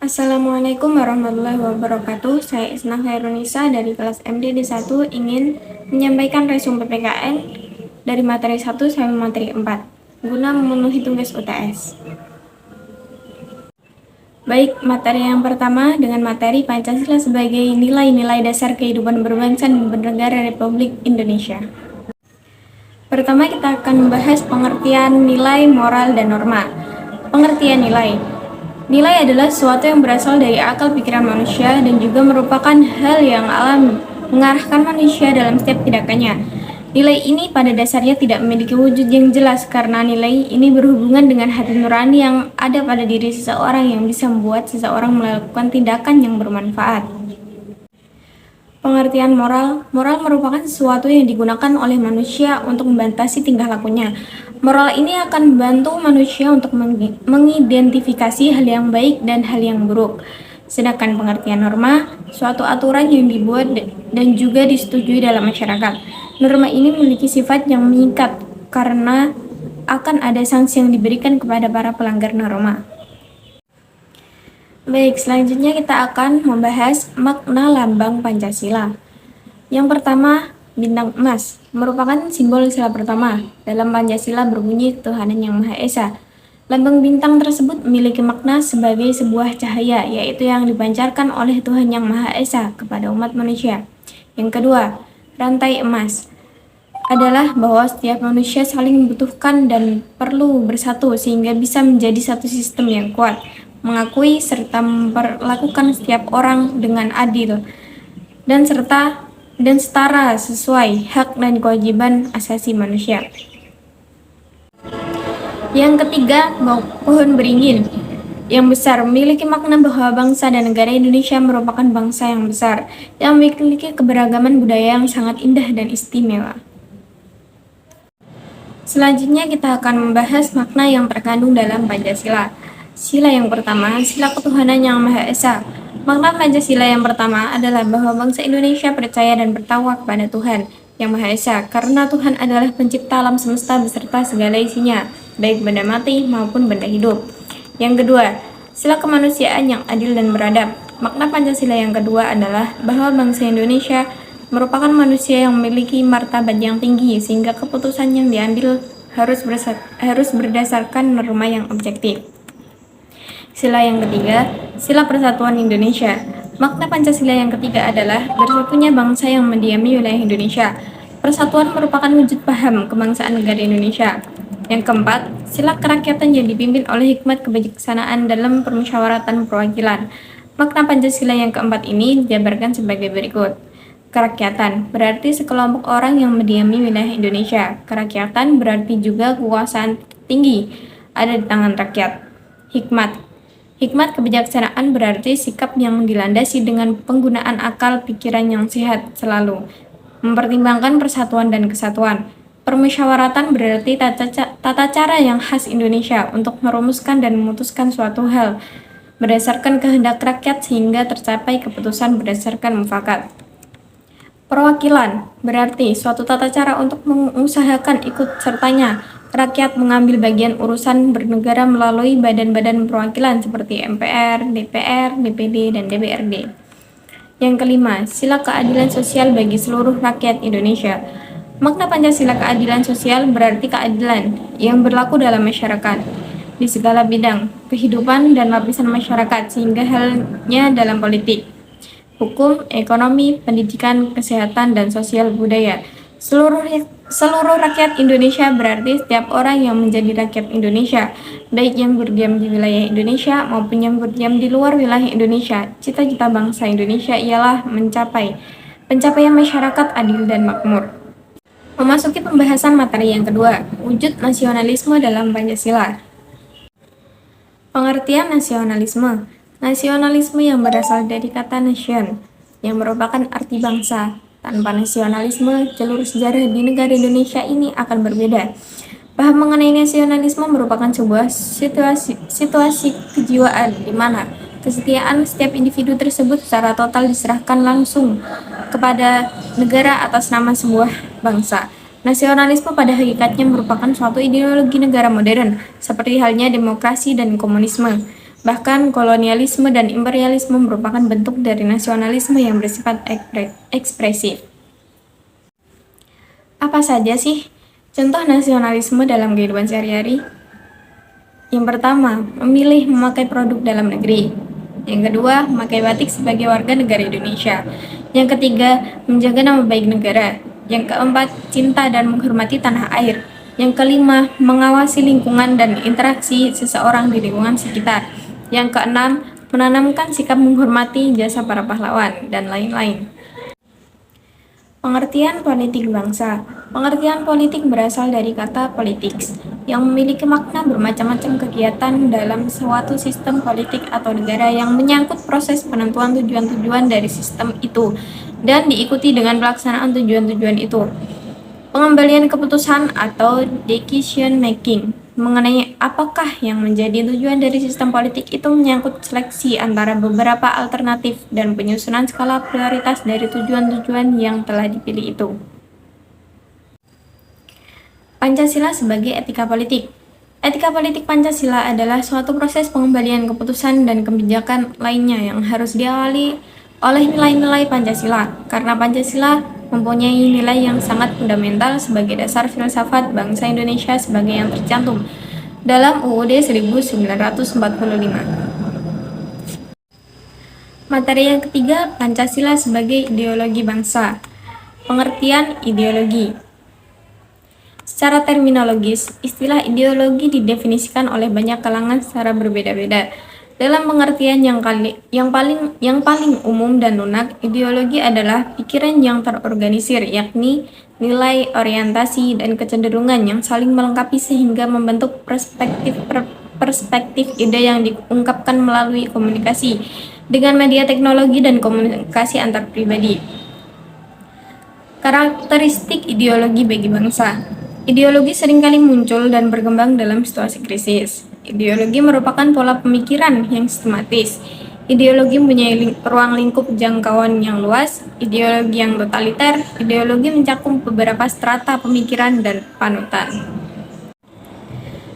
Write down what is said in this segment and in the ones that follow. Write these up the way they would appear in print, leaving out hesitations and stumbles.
Assalamualaikum warahmatullahi wabarakatuh. Saya Isna Khairunisa dari kelas MD D1 ingin menyampaikan resume PPKN dari materi 1 sampai materi 4 guna memenuhi tugas UTS. Baik, materi yang pertama dengan materi Pancasila sebagai nilai-nilai dasar kehidupan berbangsa dan bernegara Republik Indonesia. Pertama, kita akan membahas pengertian nilai, moral, dan norma. Pengertian nilai. Nilai adalah sesuatu yang berasal dari akal pikiran manusia dan juga merupakan hal yang alami, mengarahkan manusia dalam setiap tindakannya. Nilai ini pada dasarnya tidak memiliki wujud yang jelas karena nilai ini berhubungan dengan hati nurani yang ada pada diri seseorang yang bisa membuat seseorang melakukan tindakan yang bermanfaat. Pengertian moral. Moral merupakan sesuatu yang digunakan oleh manusia untuk membatasi tingkah lakunya. Moral ini akan membantu manusia untuk mengidentifikasi hal yang baik dan hal yang buruk. Sedangkan pengertian norma, suatu aturan yang dibuat dan juga disetujui dalam masyarakat. Norma ini memiliki sifat yang mengikat karena akan ada sanksi yang diberikan kepada para pelanggar norma. Baik, selanjutnya kita akan membahas makna lambang Pancasila. Yang pertama, bintang emas merupakan simbol sila pertama. Dalam Pancasila berbunyi Tuhanan Yang Maha Esa. Lambang bintang tersebut memiliki makna sebagai sebuah cahaya, yaitu yang dipancarkan oleh Tuhan Yang Maha Esa kepada umat manusia. Yang kedua, rantai emas adalah bahwa setiap manusia saling membutuhkan dan perlu bersatu sehingga bisa menjadi satu sistem yang kuat, mengakui serta memperlakukan setiap orang dengan adil dan setara sesuai hak dan kewajiban asasi manusia. Yang ketiga, pohon beringin yang besar memiliki makna bahwa bangsa dan negara Indonesia merupakan bangsa yang besar yang memiliki keberagaman budaya yang sangat indah dan istimewa. Selanjutnya kita akan membahas makna yang terkandung dalam Pancasila. Sila yang pertama, sila ketuhanan yang Maha Esa. Makna Pancasila yang pertama adalah bahwa bangsa Indonesia percaya dan bertakwa kepada Tuhan yang Maha Esa, karena Tuhan adalah pencipta alam semesta beserta segala isinya, baik benda mati maupun benda hidup. Yang kedua, sila kemanusiaan yang adil dan beradab. Makna Pancasila yang kedua adalah bahwa bangsa Indonesia merupakan manusia yang memiliki martabat yang tinggi sehingga keputusan yang diambil harus berdasarkan norma yang objektif. Sila yang ketiga, sila persatuan Indonesia. Makna Pancasila yang ketiga adalah bersatunya bangsa yang mendiami wilayah Indonesia. Persatuan merupakan wujud paham kebangsaan negara Indonesia. Yang keempat, sila kerakyatan yang dipimpin oleh hikmat kebijaksanaan dalam permusyawaratan perwakilan. Makna Pancasila yang keempat ini dijabarkan sebagai berikut. Kerakyatan berarti sekelompok orang yang mendiami wilayah Indonesia. Kerakyatan berarti juga kekuasaan tinggi ada di tangan rakyat. Hikmat kebijaksanaan berarti sikap yang dilandasi dengan penggunaan akal pikiran yang sehat selalu, mempertimbangkan persatuan dan kesatuan. Permusyawaratan berarti tata cara yang khas Indonesia untuk merumuskan dan memutuskan suatu hal berdasarkan kehendak rakyat sehingga tercapai keputusan berdasarkan mufakat. Perwakilan berarti suatu tata cara untuk mengusahakan ikut sertanya rakyat mengambil bagian urusan bernegara melalui badan-badan perwakilan seperti MPR, DPR, DPD, dan DPRD. Yang kelima, sila keadilan sosial bagi seluruh rakyat Indonesia. Makna Pancasila keadilan sosial berarti keadilan yang berlaku dalam masyarakat di segala bidang kehidupan dan lapisan masyarakat sehingga halnya dalam politik, hukum, ekonomi, pendidikan, kesehatan, dan sosial budaya. Seluruh rakyat Indonesia berarti setiap orang yang menjadi rakyat Indonesia, baik yang berdiam di wilayah Indonesia maupun yang berdiam di luar wilayah Indonesia. Cita-cita bangsa Indonesia ialah pencapaian masyarakat adil dan makmur. Memasuki pembahasan materi yang kedua, wujud nasionalisme dalam Pancasila. Pengertian nasionalisme. Nasionalisme yang berasal dari kata nation, yang merupakan arti bangsa. Tanpa nasionalisme, jalur sejarah di negara Indonesia ini akan berbeda. Paham mengenai nasionalisme merupakan sebuah situasi kejiwaan di mana kesetiaan setiap individu tersebut secara total diserahkan langsung kepada negara atas nama sebuah bangsa. Nasionalisme pada hakikatnya merupakan suatu ideologi negara modern, seperti halnya demokrasi dan komunisme. Bahkan kolonialisme dan imperialisme merupakan bentuk dari nasionalisme yang bersifat ekspresif. Apa saja sih contoh nasionalisme dalam kehidupan sehari-hari? Yang pertama, memilih memakai produk dalam negeri. Yang kedua, memakai batik sebagai warga negara Indonesia. Yang ketiga, menjaga nama baik negara. Yang keempat, cinta dan menghormati tanah air. Yang kelima, mengawasi lingkungan dan interaksi seseorang di lingkungan sekitar. Yang keenam, menanamkan sikap menghormati jasa para pahlawan, dan lain-lain. Pengertian politik bangsa. Pengertian politik berasal dari kata politics, yang memiliki makna bermacam-macam kegiatan dalam suatu sistem politik atau negara yang menyangkut proses penentuan tujuan-tujuan dari sistem itu, dan diikuti dengan pelaksanaan tujuan-tujuan itu. Pengembalian keputusan atau decision making mengenai apakah yang menjadi tujuan dari sistem politik itu menyangkut seleksi antara beberapa alternatif dan penyusunan skala prioritas dari tujuan-tujuan yang telah dipilih itu. Pancasila sebagai etika politik. Etika politik Pancasila adalah suatu proses pengembalian keputusan dan kebijakan lainnya yang harus diawali oleh nilai-nilai Pancasila, karena Pancasila mempunyai nilai yang sangat fundamental sebagai dasar filsafat bangsa Indonesia sebagai yang tercantum dalam UUD 1945. Materi yang ketiga, Pancasila sebagai ideologi bangsa. Pengertian ideologi. Secara terminologis, istilah ideologi didefinisikan oleh banyak kalangan secara berbeda-beda. Dalam pengertian yang paling umum dan lunak, ideologi adalah pikiran yang terorganisir, yakni nilai, orientasi, dan kecenderungan yang saling melengkapi sehingga membentuk perspektif ide yang diungkapkan melalui komunikasi dengan media teknologi dan komunikasi antar pribadi. Karakteristik ideologi bagi bangsa. Ideologi seringkali muncul dan berkembang dalam situasi krisis. Ideologi merupakan pola pemikiran yang sistematis. Ideologi mempunyai ruang lingkup jangkauan yang luas. Ideologi yang totaliter. Ideologi mencakup beberapa strata pemikiran dan panutan.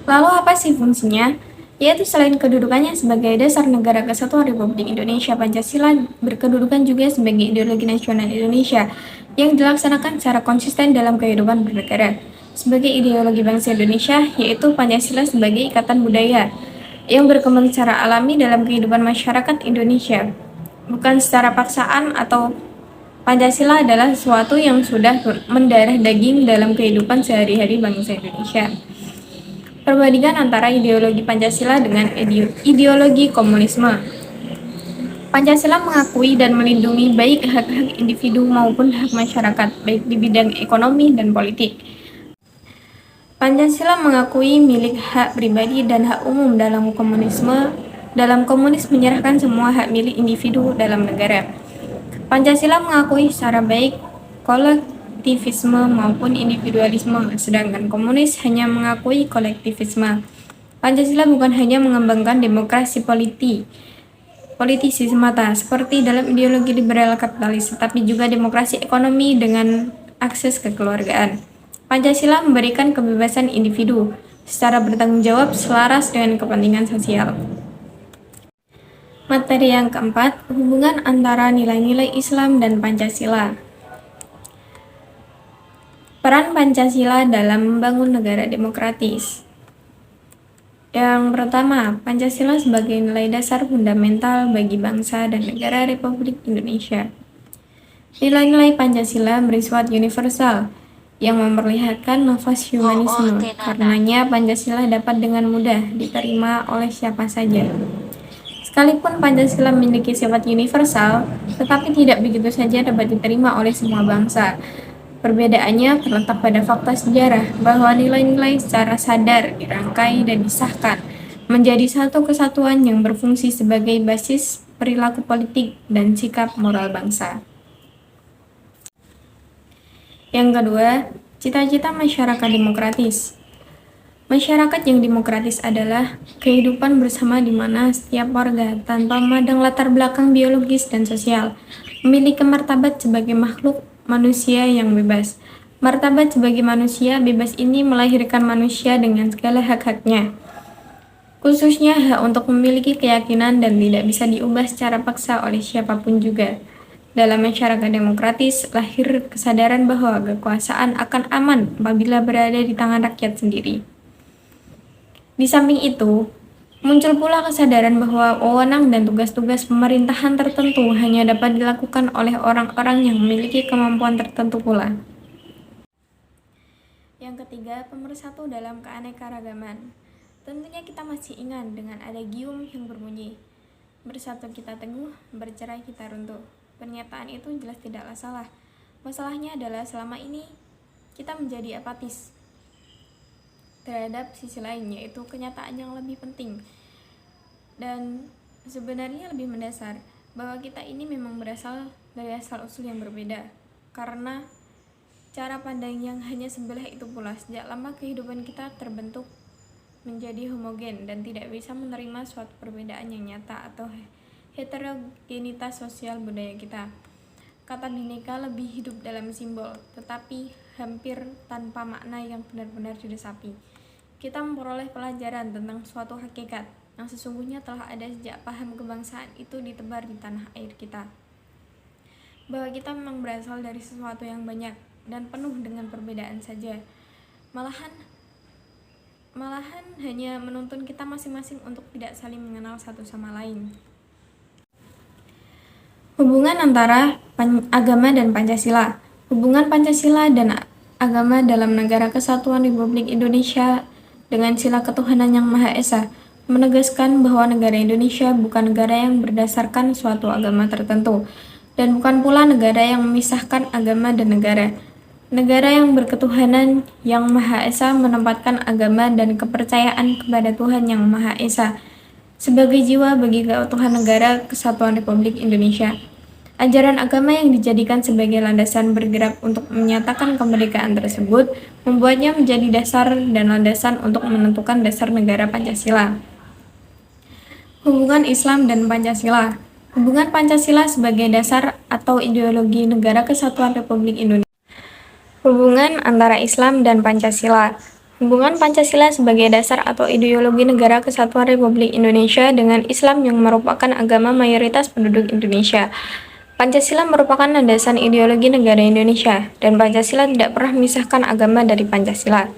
Lalu apa sih fungsinya? Yaitu selain kedudukannya sebagai dasar negara kesatuan Republik Indonesia, Pancasila berkedudukan juga sebagai ideologi nasional Indonesia yang dilaksanakan secara konsisten dalam kehidupan bernegara. Sebagai ideologi bangsa Indonesia, yaitu Pancasila sebagai ikatan budaya yang berkembang secara alami dalam kehidupan masyarakat Indonesia, bukan secara paksaan, atau Pancasila adalah sesuatu yang sudah mendarah daging dalam kehidupan sehari-hari bangsa Indonesia. Perbandingan antara ideologi Pancasila dengan ideologi komunisme. Pancasila mengakui dan melindungi baik hak-hak individu maupun hak masyarakat, baik di bidang ekonomi dan politik. Pancasila mengakui milik hak pribadi dan hak umum dalam komunisme. Dalam komunis menyerahkan semua hak milik individu dalam negara. Pancasila mengakui secara baik kolektivisme maupun individualisme, sedangkan komunis hanya mengakui kolektivisme. Pancasila bukan hanya mengembangkan demokrasi politisi semata, seperti dalam ideologi liberal kapitalis, tetapi juga demokrasi ekonomi dengan akses kekeluargaan. Pancasila memberikan kebebasan individu secara bertanggung jawab selaras dengan kepentingan sosial. Materi yang keempat, hubungan antara nilai-nilai Islam dan Pancasila. Peran Pancasila dalam membangun negara demokratis. Yang pertama, Pancasila sebagai nilai dasar fundamental bagi bangsa dan negara Republik Indonesia. Nilai-nilai Pancasila bersifat universal, yang memperlihatkan nafas humanisme. Karenanya Pancasila dapat dengan mudah diterima oleh siapa saja. Sekalipun Pancasila memiliki sifat universal, tetapi tidak begitu saja dapat diterima oleh semua bangsa. Perbedaannya terletak pada fakta sejarah bahwa nilai-nilai secara sadar dirangkai dan disahkan menjadi satu kesatuan yang berfungsi sebagai basis perilaku politik dan sikap moral bangsa. Yang kedua, cita-cita masyarakat demokratis. Masyarakat yang demokratis adalah kehidupan bersama di mana setiap warga, tanpa memandang latar belakang biologis dan sosial, memiliki martabat sebagai makhluk manusia yang bebas. Martabat sebagai manusia bebas ini melahirkan manusia dengan segala hak-haknya. khususnya hak untuk memiliki keyakinan dan tidak bisa diubah secara paksa oleh siapapun juga. Dalam masyarakat demokratis, lahir kesadaran bahwa kekuasaan akan aman apabila berada di tangan rakyat sendiri. Di samping itu, muncul pula kesadaran bahwa wewenang dan tugas-tugas pemerintahan tertentu hanya dapat dilakukan oleh orang-orang yang memiliki kemampuan tertentu pula. Yang ketiga, pemersatu dalam keanekaragaman. Tentunya kita masih ingat dengan ada gium yang berbunyi, bersatu kita teguh, bercerai kita runtuh. Pernyataan itu jelas tidaklah salah. Masalahnya adalah selama ini kita menjadi apatis terhadap sisi lain, yaitu kenyataan yang lebih penting dan sebenarnya lebih mendasar, bahwa kita ini memang berasal dari asal-usul yang berbeda. Karena cara pandang yang hanya sebelah itu pula sejak lama kehidupan kita terbentuk menjadi homogen dan tidak bisa menerima suatu perbedaan yang nyata atau heterogenitas sosial budaya kita. Kata bineka lebih hidup dalam simbol, tetapi hampir tanpa makna yang benar-benar diresapi. Kita memperoleh pelajaran tentang suatu hakikat yang sesungguhnya telah ada sejak paham kebangsaan itu ditebar di tanah air kita. Bahwa kita memang berasal dari sesuatu yang banyak dan penuh dengan perbedaan saja. Malahan hanya menuntun kita masing-masing untuk tidak saling mengenal satu sama lain. Hubungan antara agama dan Pancasila. Hubungan Pancasila dan agama dalam Negara Kesatuan Republik Indonesia dengan sila ketuhanan yang Maha Esa menegaskan bahwa negara Indonesia bukan negara yang berdasarkan suatu agama tertentu dan bukan pula negara yang memisahkan agama dan negara. Negara yang berketuhanan yang Maha Esa menempatkan agama dan kepercayaan kepada Tuhan yang Maha Esa sebagai jiwa bagi keutuhan Negara Kesatuan Republik Indonesia. Ajaran agama yang dijadikan sebagai landasan bergerak untuk menyatakan kemerdekaan tersebut membuatnya menjadi dasar dan landasan untuk menentukan dasar negara Pancasila. Hubungan Islam dan Pancasila. Hubungan Pancasila sebagai dasar atau ideologi Negara Kesatuan Republik Indonesia. Hubungan antara Islam dan Pancasila. Hubungan Pancasila sebagai dasar atau ideologi Negara Kesatuan Republik Indonesia dengan Islam yang merupakan agama mayoritas penduduk Indonesia. Pancasila merupakan landasan ideologi negara Indonesia, dan Pancasila tidak pernah memisahkan agama dari Pancasila.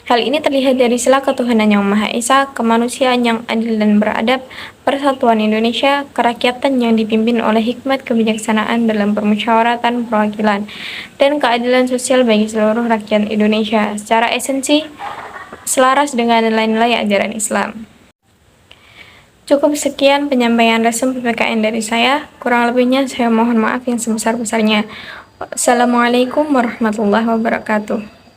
Hal ini terlihat dari sila ketuhanan yang Maha Esa, kemanusiaan yang adil dan beradab, persatuan Indonesia, kerakyatan yang dipimpin oleh hikmat kebijaksanaan dalam permusyawaratan perwakilan, dan keadilan sosial bagi seluruh rakyat Indonesia secara esensi selaras dengan nilai-nilai ajaran Islam. Cukup sekian penyampaian resume PPKN dari saya, kurang lebihnya saya mohon maaf yang sebesar-besarnya. Wassalamualaikum warahmatullahi wabarakatuh.